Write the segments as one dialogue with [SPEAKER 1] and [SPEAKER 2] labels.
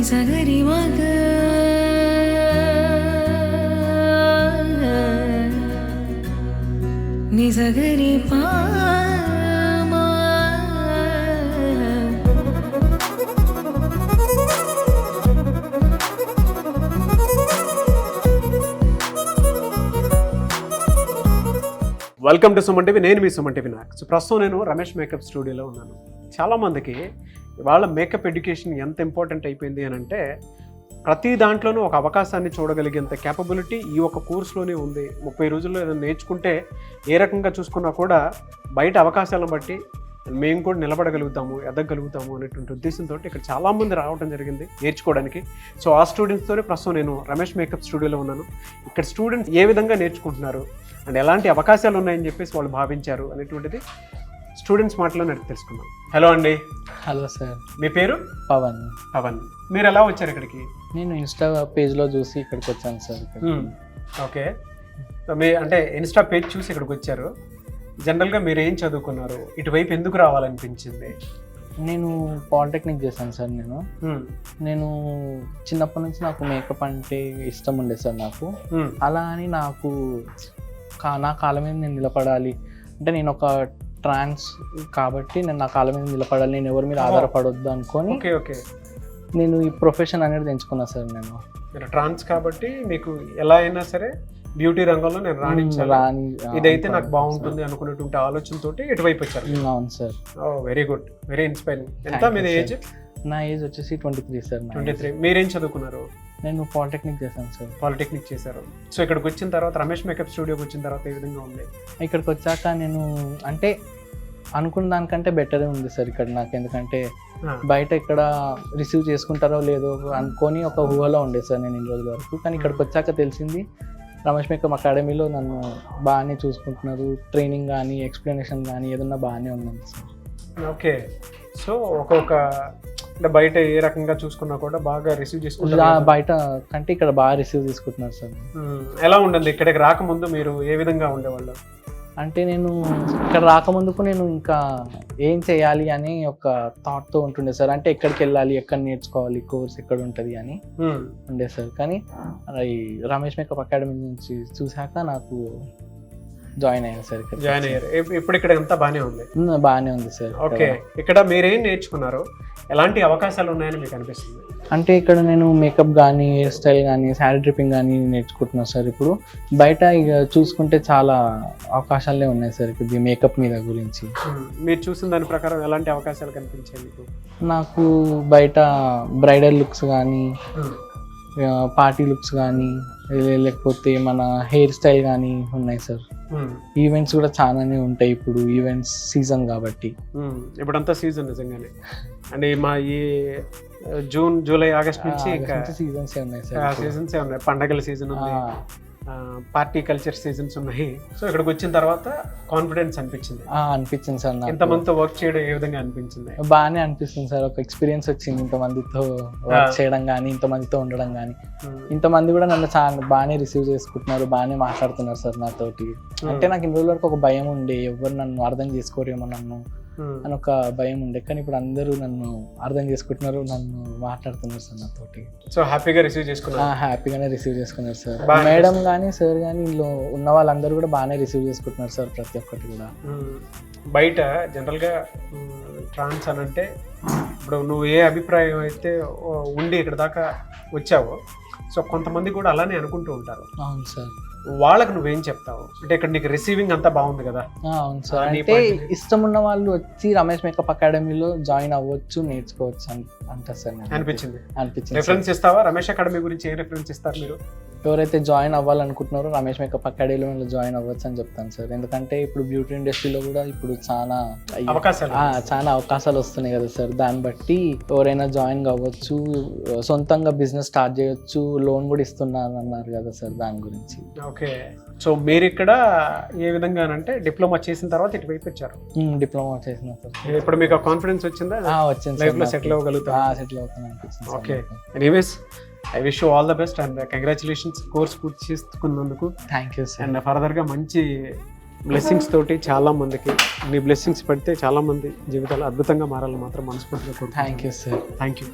[SPEAKER 1] నిజగరి మగ నిజగరి పా
[SPEAKER 2] welcome to Suman TV. నేను మీ సుమన్ టీవీ నాయక్. సో ప్రస్తుతం నేను రమేష్ మేకప్ స్టూడియోలో ఉన్నాను. చాలామందికి వాళ్ళ మేకప్ ఎడ్యుకేషన్ ఎంత ఇంపార్టెంట్ అయిపోయింది అని అంటే ప్రతి దాంట్లోనూ ఒక అవకాశాన్ని చూడగలిగేంత క్యాపబిలిటీ ఈ ఒక కోర్సులోనే ఉంది. 30 రోజుల్లో ఏదైనా నేర్చుకుంటే ఏ రకంగా చూసుకున్నా కూడా బయట అవకాశాలను బట్టి మేము కూడా నిలబడగలుగుతాము, ఎదగలుగుతాము అనేటువంటి ఉద్దేశంతో ఇక్కడ చాలామంది రావడం జరిగింది నేర్చుకోవడానికి. సో ఆ స్టూడెంట్స్తోనే ప్రస్తుతం నేను రమేష్ మేకప్ స్టూడియోలో ఉన్నాను. ఇక్కడ స్టూడెంట్స్ ఏ విధంగా నేర్చుకుంటున్నారు అండ్ ఎలాంటి అవకాశాలు ఉన్నాయని చెప్పేసి వాళ్ళు భావించారు అనేటువంటిది స్టూడెంట్స్ మాటలో నేను తెలుసుకున్నాం. హలో అండి.
[SPEAKER 3] Hello sir.
[SPEAKER 2] మీ పేరు?
[SPEAKER 3] పవన్.
[SPEAKER 2] పవన్. మీరు ఎలా వచ్చారు ఇక్కడికి?
[SPEAKER 3] నేను ఇన్స్టా పేజ్లో చూసి ఇక్కడికి వచ్చాను సార్.
[SPEAKER 2] ఓకే. సో మీ అంటే ఇన్స్టా పేజ్ చూసి ఇక్కడికి వచ్చారు. జనరల్గా మీరు ఏం చదువుకున్నారు, ఇటువైపు ఎందుకు రావాలనిపించింది?
[SPEAKER 3] నేను పాలిటెక్నిక్ చేశాను సార్. నేను చిన్నప్పటి నుంచి నాకు మేకప్ అంటే ఇష్టం ఉండే సార్ నాకు. అలా అని నాకు నా కాళ్ళ మీద నేను నిలబడాలి అంటే నేను ఒక ట్రాన్స్ కాబట్టి నేను నా కాళ్ళ మీద నిలబడాలి, నేను ఎవరి మీద ఆధారపడొద్దు అనుకొని నేను ఈ ప్రొఫెషన్ అనేది ఎంచుకున్నా సార్. నేను
[SPEAKER 2] ట్రాన్స్ కాబట్టి మీకు ఎలా అయినా సరే బ్యూటీ రంగంలో నేను రాణి ఇదైతే నాకు బాగుంటుంది అనుకునేటువంటి ఆలోచనతో ఇటువైపు వచ్చారు.
[SPEAKER 3] అవును sir.
[SPEAKER 2] Very good, very inspiring. ఎంత మీది ఏజ్?
[SPEAKER 3] నా ఏజ్ వచ్చేసి 23 సార్.
[SPEAKER 2] 23. మీరేం చదువుకున్నారు?
[SPEAKER 3] నేను పాలిటెక్నిక్ చేశాను సార్.
[SPEAKER 2] పాలిటెక్నిక్ చేశారు. సో ఇక్కడికి వచ్చిన తర్వాత రమేష్ మేకప్ స్టూడియోకి వచ్చిన తర్వాత ఏ విధంగా ఉంది?
[SPEAKER 3] ఇక్కడికి వచ్చాక నేను అంటే అనుకున్న దానికంటే బెటరే ఉంది సార్ ఇక్కడ నాకు. ఎందుకంటే బయట ఇక్కడ రిసీవ్ చేసుకుంటారో లేదో అనుకొని ఒక ఊహలో ఉండే సార్ నేను ఇన్ని రోజుల వరకు. కానీ ఇక్కడికి వచ్చాక తెలిసింది రమేష్ మేకప్ అకాడమీలో నన్ను బాగానే చూసుకుంటున్నారు. ట్రైనింగ్ కానీ ఎక్స్ప్లెనేషన్ కానీ ఏదన్నా బాగానే ఉందండి సార్.
[SPEAKER 2] ఓకే. సో ఒక్కొక్క అంటే బయట ఏ రకంగా చూసుకున్నా కూడా బాగా రిసీవ్ చేసుకుంటారు.
[SPEAKER 3] బయట కంటే ఇక్కడ బాగా రిసీవ్ తీసుకుంటున్నారు సార్.
[SPEAKER 2] ఎలా ఉండండి ఇక్కడికి రాకముందు మీరు ఏ విధంగా ఉండేవాళ్ళు?
[SPEAKER 3] అంటే నేను ఇక్కడ రాకముందుకు నేను ఇంకా ఏం చేయాలి అని ఒక థాట్తో ఉంటుండే సార్. అంటే ఎక్కడికి వెళ్ళాలి, ఎక్కడ నేర్చుకోవాలి, కోర్స్ ఎక్కడ ఉంటుంది అని ఉండే సార్. కానీ ఈ రమేష్ మేకప్ అకాడమీ నుంచి చూసాక నాకు జాయిన్ అయ్యాను సార్. ఇక్కడ
[SPEAKER 2] జాయిన్ అయ్యారు. ఇప్పుడు ఇక్కడ అంతా బాగానే ఉంది?
[SPEAKER 3] బాగానే ఉంది సార్.
[SPEAKER 2] ఓకే. ఇక్కడ మీరేం నేర్చుకున్నారు, ఎలాంటి అవకాశాలు ఉన్నాయని మీకు అనిపిస్తుంది?
[SPEAKER 3] అంటే ఇక్కడ నేను మేకప్ కానీ, హెయిర్ స్టైల్ కానీ, శారీ డ్రిప్పింగ్ కానీ నేర్చుకుంటున్నాను సార్. ఇప్పుడు బయట ఇక చూసుకుంటే చాలా అవకాశాలే ఉన్నాయి సార్ ఇప్పుడు మేకప్ మీద గురించి.
[SPEAKER 2] మీరు చూసిన దాని ప్రకారం ఎలాంటి అవకాశాలు కనిపించాయి మీకు?
[SPEAKER 3] నాకు బయట బ్రైడల్ లుక్స్ కానీ, పార్టీ లుక్స్ కానీ, లేకపోతే మన హెయిర్ స్టైల్ కానీ ఉన్నాయి సార్. ఈవెంట్స్ కూడా చాలానే ఉంటాయి ఇప్పుడు, ఈవెంట్స్ సీజన్ కాబట్టి.
[SPEAKER 2] ఇప్పుడంతా సీజన్ నిజంగానే. అంటే మా ఈ జూన్, జూలై, ఆగస్ట్ నుంచి
[SPEAKER 3] సీజన్సే ఉన్నాయి సార్.
[SPEAKER 2] సీజన్సే ఉన్నాయి. పండగల సీజన్ ఉంది, పార్టీ కల్చర్ సీజన్స్ ఉన్నాయి. సో ఇక్కడికి వచ్చిన తర్వాత కాన్ఫిడెన్స్ అనిపించింది
[SPEAKER 3] సార్.
[SPEAKER 2] ఇంతమందితో వర్క్ చేయడం ఏ విధంగా అనిపించింది?
[SPEAKER 3] బాగానే అనిపిస్తుంది సార్. ఒక ఎక్స్పీరియన్స్ వచ్చింది ఇంతమందితో వర్క్ చేయడం కానీ, ఇంతమందితో ఉండడం కానీ. ఇంతమంది కూడా నన్ను చాలా బాగానే రిసీవ్ చేసుకుంటున్నారు, బాగానే మాట్లాడుతున్నారు సార్ నాతోటి. అంటే నాకు ఇన్ని రోజుల వరకు ఒక భయం ఉండే, ఎవరు నన్ను అర్థం చేసుకోరేమో నన్ను అని ఒక భయం ఉండే. కానీ ఇప్పుడు అందరూ నన్ను అర్థం చేసుకుంటున్నారు, నన్ను మాట్లాడుతున్నారు సార్ నాతోటి.
[SPEAKER 2] సో హ్యాపీగా రిసీవ్ చేసుకున్నారు?
[SPEAKER 3] హ్యాపీగానే రిసీవ్ చేసుకున్నారు సార్. మేడం కానీ సార్ కానీ ఇందులో ఉన్న వాళ్ళందరూ కూడా బాగానే రిసీవ్ చేసుకుంటున్నారు సార్ ప్రతి ఒక్కటి కూడా.
[SPEAKER 2] బయట జనరల్గా ట్రాన్స్ అని అంటే ఇప్పుడు నువ్వు ఏ అభిప్రాయం అయితే ఉండి ఇక్కడ దాకా వచ్చావో, సో కొంతమంది కూడా అలానే అనుకుంటూ ఉంటారు.
[SPEAKER 3] అవును సార్.
[SPEAKER 2] వాళ్ళకి నువ్వేం చెప్తావు? అంటే ఇక్కడ నీకు రిసీవింగ్ అంతా బాగుంది కదా?
[SPEAKER 3] అవును సార్. అంటే ఇష్టం ఉన్న వాళ్ళు వచ్చి రమేష్ మేకప్ అకాడమీలో జాయిన్ అవ్వచ్చు, నేర్చుకోవచ్చు అంటారు సార్.
[SPEAKER 2] అనిపించింది. రిఫరెన్స్ ఇస్తావా? రమేష్ అకాడమీ గురించి ఏ రిఫరెన్స్ ఇస్తారు మీరు?
[SPEAKER 3] ఎవరైతే జాయిన్ అవ్వాలనుకుంటున్నారో రమేష్ మేకప్ అకాడమీలో జాయిన్ అవ్వచ్చు అని చెప్తాను సార్. ఎందుకంటే ఇప్పుడు బ్యూటీ ఇండస్ట్రీలో కూడా ఇప్పుడు చాలా అవకాశాలు వస్తున్నాయి కదా సార్. దాన్ని బట్టి ఎవరైనా జాయిన్ కావచ్చు, సొంతంగా బిజినెస్ స్టార్ట్ చేయొచ్చు, లోన్ కూడా ఇస్తున్నారు అన్నారు కదా సార్, దాని గురించి.
[SPEAKER 2] ఓకే. సో మీరు ఇక్కడ ఏ విధంగా అంటే డిప్లొమా చేసిన తర్వాత ఇటువైపు వచ్చారు?
[SPEAKER 3] డిప్లొమా చేసిన సార్.
[SPEAKER 2] ఇప్పుడు మీకు కాన్ఫిడెన్స్ వచ్చిందా?
[SPEAKER 3] వచ్చింది.
[SPEAKER 2] లైఫ్ లో సెటిల్ అవ్వగలుగుతా?
[SPEAKER 3] సెటిల్ అవుతాను.
[SPEAKER 2] Okay. Anyways I wish you all the best and congratulations course పూర్తి చేసుకున్నందుకు.
[SPEAKER 3] Thank you sir.
[SPEAKER 2] అండ్ ఫర్దర్గా మంచి బ్లెస్సింగ్స్ తోటి చాలా మందికి నీ బ్లెస్సింగ్స్ పెడితే చాలా మంది జీవితాలు అద్భుతంగా మారాలని మాత్రం మనస్ఫూర్తిగా కోరుకుంటున్నాను.
[SPEAKER 3] Thank you sir.
[SPEAKER 2] Thank you.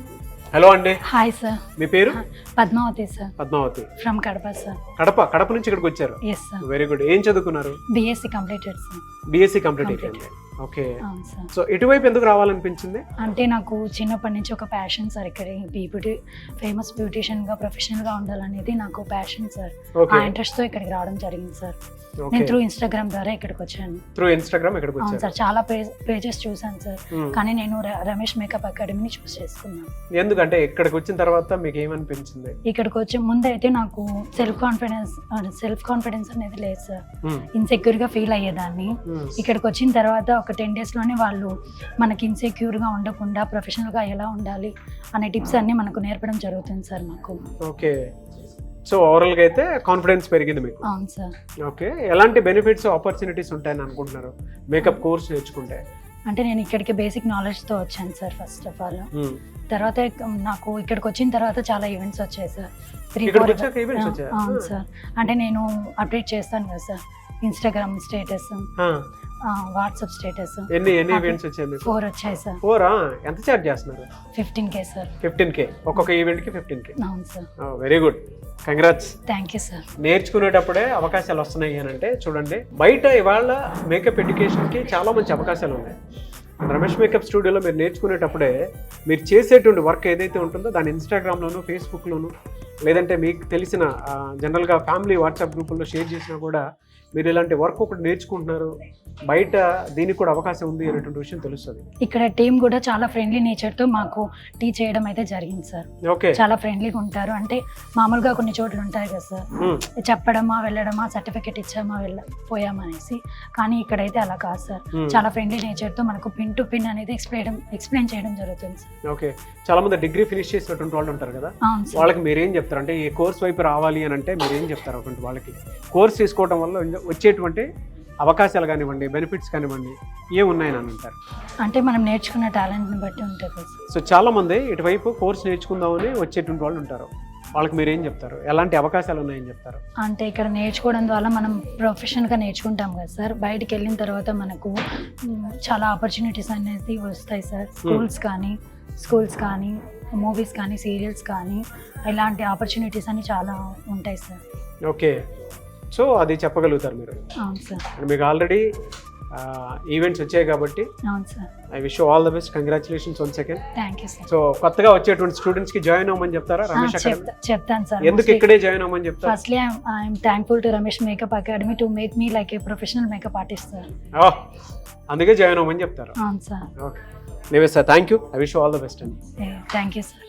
[SPEAKER 2] Hello అండి,
[SPEAKER 1] హాయ్ సార్.
[SPEAKER 2] మీ పేరు?
[SPEAKER 1] Padmavathi sir.
[SPEAKER 2] Padmavathi.
[SPEAKER 1] From Kadapa sir.
[SPEAKER 2] Kadapa నుంచి ఇక్కడికి వచ్చారు.
[SPEAKER 1] Yes sir.
[SPEAKER 2] Very good. ఏం చదువుకున్నారు?
[SPEAKER 1] BSc completed sir.
[SPEAKER 2] BSc complete అయిపోయింది. ఓకే.
[SPEAKER 1] అవును సార్.
[SPEAKER 2] సో ఇటువైపు ఎందుకు రావాలనిపించింది?
[SPEAKER 1] అంటే నాకు చిన్నప్పటి నుంచి ఒక ప్యాషన్ సార్. ఇక్కడ ఫేమస్ బ్యూటిషియన్గా ప్రొఫెషనల్గా ఉండాలనేది నాకు ప్యాషన్ సార్. ఆ ఇంట్రెస్ట్తో ఇక్కడికి రావడం జరిగింది సార్. నేను త్రూ ఇన్స్టాగ్రామ్ ద్వారా ఇక్కడికి వచ్చాను.
[SPEAKER 2] త్రూ ఇన్స్టాగ్రామ్ ఇక్కడికి
[SPEAKER 1] అవును
[SPEAKER 2] వచ్చారు.
[SPEAKER 1] సార్. చాలా పేజెస్ చూసాను సార్, కానీ నేను రమేష్ మేకప్ అకాడమీని చూస్ చేసుకున్నాను.
[SPEAKER 2] ఎందుకంటే ఇక్కడికి వచ్చిన తర్వాత మీకు ఏమనిపించింది?
[SPEAKER 1] ఇక్కడికి వచ్చే ముందు అయితే నాకు సెల్ఫ్ కాన్ఫిడెన్స్ అనేది లేదు సార్. ఇన్సెక్యూర్ గా ఫీల్ అయ్యేదాన్ని. ఇక్కడికి వచ్చిన తర్వాత ఒక 10 days లోనే వాళ్ళు మనకి ఇన్సెక్యూర్ గా ఉండకుండా ప్రొఫెషనల్ గా ఎలా ఉండాలి అనే టిప్స్ అన్ని మనకు నేర్పడం జరుగుతుంది సార్ మాకు.
[SPEAKER 2] ఓకే. సో ఓవరాల్గా అయితే కాన్ఫిడెన్స్ పెరిగింది మీకు.
[SPEAKER 1] అవును సార్.
[SPEAKER 2] ఓకే. ఎలాంటి బెనిఫిట్స్ ఆపర్చునిటీస్ ఉంటాయని అనుకుంటున్నారు మేకప్ కోర్స్ నేర్చుకుంటే?
[SPEAKER 1] అంటే నేను ఇక్కడికి బేసిక్ నాలెడ్జ్తో వచ్చాను సార్ ఫస్ట్ ఆఫ్ ఆల్. తర్వాత నాకు ఇక్కడికి వచ్చిన తర్వాత చాలా ఈవెంట్స్ వచ్చాయి సార్. 3-4 అవును సార్. అంటే నేను అప్డేట్ చేస్తాను కదా sir, Instagram status, WhatsApp status.
[SPEAKER 2] ఎన్ని ఈవెంట్స్ వచ్చాయి?
[SPEAKER 1] 4 వచ్చాయి సార్.
[SPEAKER 2] 4? ఎంత చార్జ్ చేస్తున్నారు?
[SPEAKER 1] 15K sir.
[SPEAKER 2] 15K ఒక్కొక్క ఈవెంట్ కి 15K.
[SPEAKER 1] అవును sir.
[SPEAKER 2] Very good, congrats.
[SPEAKER 1] Thank you sir.
[SPEAKER 2] నేర్చుకునేటప్పుడే అవకాశాలు వస్తున్నాయి అని అంటే చూడండి, బయట ఇవాళ మేకప్ ఎడ్యుకేషన్కి చాలా మంచి అవకాశాలు ఉన్నాయి. రమేష్ మేకప్ స్టూడియోలో మీరు నేర్చుకునేటప్పుడే మీరు చేసేటువంటి వర్క్ ఏదైతే ఉంటుందో దాన్ని ఇన్స్టాగ్రామ్లోను, ఫేస్బుక్లోను, లేదంటే మీకు తెలిసిన జనరల్గా ఫ్యామిలీ వాట్సాప్ గ్రూపుల్లో షేర్ చేసినా కూడా మీరు ఇలాంటి వర్క్ ఒకటి నేర్చుకుంటున్నారు, బయట దీనికి కూడా అవకాశం ఉంది అనేటువంటి విషయం తెలుస్తుంది.
[SPEAKER 1] ఇక్కడ టీమ్ కూడా చాలా ఫ్రెండ్లీ నేచర్తో మాకు టీచ్ చేయడం అయితే జరిగింది సార్.
[SPEAKER 2] ఓకే.
[SPEAKER 1] చాలా ఫ్రెండ్లీగా ఉంటారు. అంటే మామూలుగా కొన్ని చోట్ల ఉంటాయి కదా సార్, చెప్పడమా వెళ్ళడమా, సర్టిఫికెట్ ఇచ్చామా పోయామా అనేసి. కానీ ఇక్కడైతే అలా కాదు సార్. చాలా ఫ్రెండ్లీ నేచర్తో మనకు పిన్ టు పిన్ అనేది ఎక్స్ప్లెయిన్ చేయడం జరుగుతుంది సార్.
[SPEAKER 2] ఓకే. చాలా మంది డిగ్రీ ఫినిష్ చేసినటువంటి వాళ్ళు ఉంటారు కదా, వాళ్ళకి మీరేం చెప్తారు? అంటే ఈ కోర్స్ వైపు రావాలి అని అంటే మీరేం చెప్తారు అటువంటి వాళ్ళకి? కోర్స్ తీసుకోవడం వల్ల వచ్చేటువంటి అవకాశాలు కానివ్వండి, బెనిఫిట్స్ కానివ్వండి, ఏమున్నాయని అంటారు?
[SPEAKER 1] అంటే మనం నేర్చుకున్న టాలెంట్ని బట్టి ఉంటుంది.
[SPEAKER 2] సో చాలా మంది ఇటువైపు కోర్స్ నేర్చుకుందామని వచ్చేటువంటి వాళ్ళు ఉంటారు, వాళ్ళకి మీరేం చెప్తారు? ఎలాంటి అవకాశాలు ఉన్నాయని చెప్తారు?
[SPEAKER 1] అంటే ఇక్కడ నేర్చుకోవడం ద్వారా మనం ప్రొఫెషనల్గా నేర్చుకుంటాం కదా సార్. బయటికి వెళ్ళిన తర్వాత మనకు చాలా ఆపర్చునిటీస్ అనేది వస్తాయి సార్. స్కూల్స్ కానీ మూవీస్ కానీ సీరియల్స్ కానీ ఇలాంటి ఆపర్చునిటీస్ అని చాలా ఉంటాయి సార్.
[SPEAKER 2] ఓకే. సో అది చెప్పగలుగుతారు మీరు?
[SPEAKER 1] అవును సార్.
[SPEAKER 2] మీకు ఆల్రెడీ ఈవెంట్స్ వచ్చాయి కాబట్టి
[SPEAKER 1] అవును sir.
[SPEAKER 2] I wish you all the best. Congratulations once again.
[SPEAKER 1] Thank you sir.
[SPEAKER 2] So కొత్తగా వచ్చేటువంటి స్టూడెంట్స్ కి జాయిన్ అవ్వమని చెప్తారా రమేష్ అకాడమీ?
[SPEAKER 1] చెప్తాను సార్.
[SPEAKER 2] ఎందుకు ఇక్కడే జాయిన్ అవ్వమని చెప్తారు?
[SPEAKER 1] Firstly I'm thankful to Ramesh makeup academy to make me like a professional makeup artist sir.
[SPEAKER 2] అందుకే జాయిన్ అవ్వమని చెప్తారు.
[SPEAKER 1] అవును సార్.
[SPEAKER 2] ఓకే. నీవే sir, thank you. I wish you all the best అండి.
[SPEAKER 1] Thank you sir.